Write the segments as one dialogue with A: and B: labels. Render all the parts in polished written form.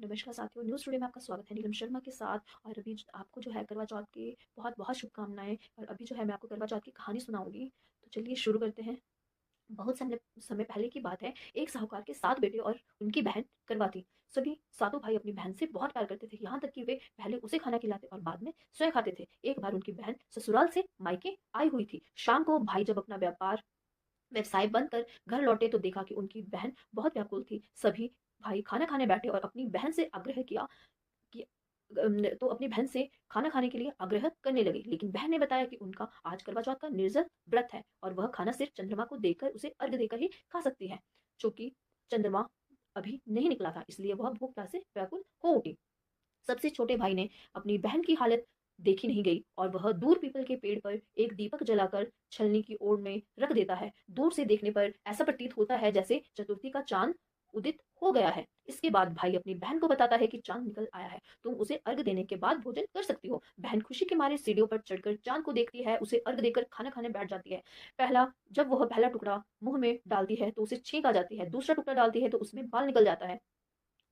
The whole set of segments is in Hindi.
A: नमस्कार साथियों, न्यूज़ टुडे में आपका स्वागत है नीलम शर्मा के साथ। और अभी आपको जो है करवा चौथ की बहुत बहुत शुभकामनाएं। और अभी जो है मैं आपको करवा चौथ की कहानी सुनाऊंगी। तो चलिए शुरू करते हैं। बहुत समय समय पहले की बात है। एक साहूकार के 7 बेटे और उनकी बहन करवा थी। सभी सातों भाई अपनी बहन से बहुत प्यार करते थे, यहाँ तक कि वे पहले उसे खाना खिलाते और बाद में स्वयं खाते थे। एक बार उनकी बहन ससुराल से मायके आई हुई थी। शाम को भाई जब अपना व्यवसाय बंद कर घर लौटे तो देखा कि उनकी बहन बहुत व्याकुल थी। सभी भाई खाना खाने बैठे और अपनी बहन से आग्रह किया कि तो अपनी बहन से खाना खाने के लिए आग्रह करने लगे, लेकिन बहन ने बताया कि उनका आज करवा चौथ का निर्जल व्रत है और वह खाना सिर्फ चंद्रमा को देकर उसे अर्घ देकर ही खा सकती है। चूंकि चंद्रमा अभी नहीं निकला था, इसलिए वह भूख प्यास से व्याकुल हो उठी। सबसे छोटे भाई ने अपनी बहन की हालत देखी नहीं गई और वह दूर पीपल के पेड़ पर एक दीपक जलाकर छलनी की ओर में रख देता है। दूर से देखने पर ऐसा प्रतीत होता है जैसे चतुर्थी का चांद उदित हो गया है। इसके बाद भाई अपनी बहन को बताता है कि चांद निकल आया है, तुम उसे अर्घ देने के बाद भोजन कर सकती हो। बहन खुशी के मारे सीढ़ियों पर चढ़कर चांद को देखती है, उसे अर्घ देकर खाना खाने बैठ जाती है। पहला जब वह पहला टुकड़ा मुंह में डालती है तो उसे छींक आ जाती है, दूसरा टुकड़ा डालती है तो उसमें बाल निकल जाता है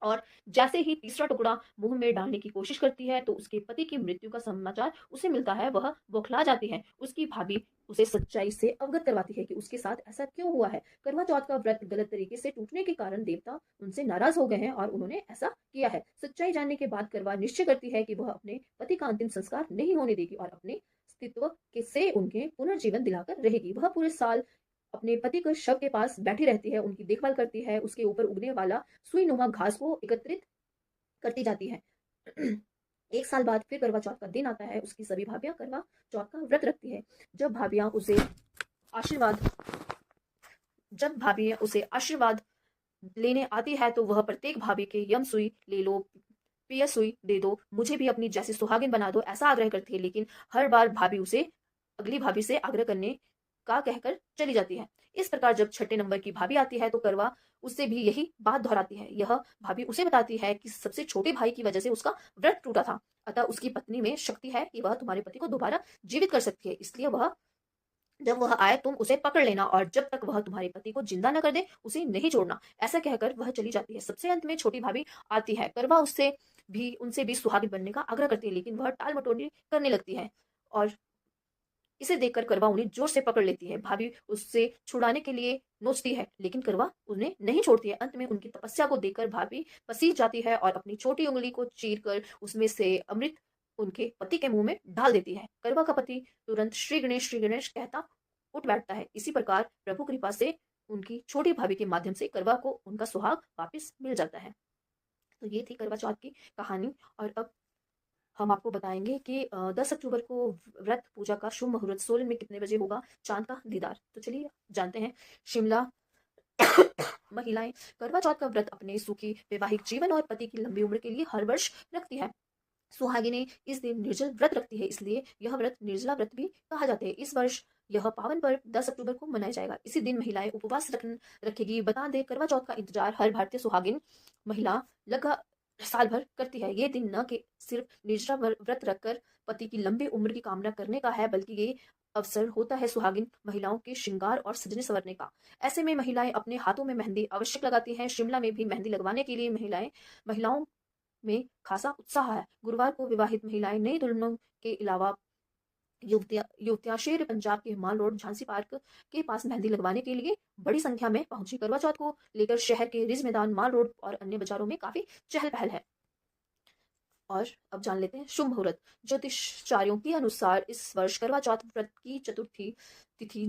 A: और जैसे ही तीसरा टुकड़ा मुंह में डालने की कोशिश करती है तो उसके पति की मृत्यु का समाचार उसे मिलता है। वह बौखला जाती है। उसकी भाभी उसे सच्चाई से अवगत करवाती है कि उसके साथ ऐसा क्यों हुआ है। करवा चौथ का व्रत गलत तरीके से टूटने के कारण देवता उनसे नाराज हो गए हैं और उन्होंने ऐसा किया है। सच्चाई जानने के बाद करवा निश्चय करती है कि वह अपने पति का अंतिम संस्कार नहीं होने देगी और अपने अस्तित्व के से उनके पुनर्जीवन दिलाकर रहेगी। वह पूरे साल अपने पति के शव के पास बैठी रहती है, उनकी देखभाल करती है, उसके ऊपर उगने वाला सुई नुमा घास को एकत्रित करती जाती है। एक साल बाद फिर करवा चौथ का दिन आता है। उसकी सभी भाभियां करवा चौथ का व्रत रखती है। जब भाभियां उसे आशीर्वाद जब भाभियां उसे आशीर्वाद लेने आती है तो वह प्रत्येक भाभी के यम सुई ले लो, पिया सुई दे दो, मुझे भी अपनी जैसी सुहागिन बना दो, ऐसा आग्रह करती है। लेकिन हर बार भाभी उसे अगली भाभी से आग्रह करने का कहकर चली जाती है। इस प्रकार जब छठे नंबर की भाभी आती है तो करवा उससे भी यही बात दोहराती है। यह भाभी उसे बताती है कि सबसे छोटे भाई की वजह से उसका व्रत टूटा था, अतः उसकी पत्नी में शक्ति है कि वह तुम्हारे पति को दोबारा जीवित कर सकती है, इसलिए वह जब वह आए तुम उसे पकड़ लेना और जब तक वह तुम्हारे पति को जिंदा न कर दे उसे नहीं छोड़ना। ऐसा कहकर वह चली जाती है। सबसे अंत में छोटी भाभी आती है। करवा उससे भी उनसे भी सुहागिन बनने का आग्रह करती है, लेकिन वह टाल मटोली करने लगती है और इसे देखकर करवा उन्हें जोर से पकड़ लेती है। भाभी उससे छुड़ाने के लिए नोचती है, लेकिन करवा उन्हें नहीं छोड़ती है। अंत में उनकी तपस्या को देखकर भाभी पसीज जाती है और अपनी छोटी उंगली को चीर कर उसमें से अमृत उनके पति के मुंह में डाल देती है। करवा का पति तुरंत श्री गणेश कहता उठ बैठता है। इसी प्रकार प्रभु कृपा से उनकी छोटी भाभी के माध्यम से करवा को उनका सुहाग वापस मिल जाता है। तो ये थी करवा चौथ की कहानी। और अब हम आपको बताएंगे कि 10 अक्टूबर को व्रत पूजा का शुभ मुहूर्त सोलन में कितने बजे होगा, चांद का दीदार। तो चलिए जानते हैं। शिमला महिलाएं करवा चौथ का व्रत अपने सुखी वैवाहिक जीवन और पति की लंबी उम्र के लिए हर वर्ष रखती है। सुहागिनें इस दिन निर्जल व्रत रखती है, इसलिए यह व्रत निर्जला व्रत भी कहा जाता है। इस वर्ष यह पावन पर्व 10 अक्टूबर को मनाया जाएगा। इसी दिन महिलाएं उपवास रखेगी। बता दें करवा चौथ का इंतजार हर भारतीय सुहागिन महिला लगा साल भर करती है। ये दिन न कि सिर्फ निर्जला व्रत रखकर पति की लंबी उम्र की कामना करने का है, बल्कि ये अवसर होता है सुहागिन महिलाओं के श्रृंगार और सजने संवरने का। ऐसे में महिलाएं अपने हाथों में मेहंदी अवश्य लगाती हैं। शिमला में भी मेहंदी लगवाने के लिए महिलाओं में खासा उत्साह है। गुरुवार को विवाहित महिलाएं नई दुल्हनों के अलावा युवतियां शेर पंजाब के माल रोड झांसी पार्क के पास मेहंदी लगवाने के लिए बड़ी संख्या में पहुंची। करवा चौथ को लेकर शहर के रिज मैदान, माल रोड और अन्य बाजारों में काफी चहल पहल है। और अब जान लेते हैं शुभ मुहूर्त। ज्योतिषाचार्यों के अनुसार इस वर्ष करवा चौथ व्रत की चतुर्थी तिथि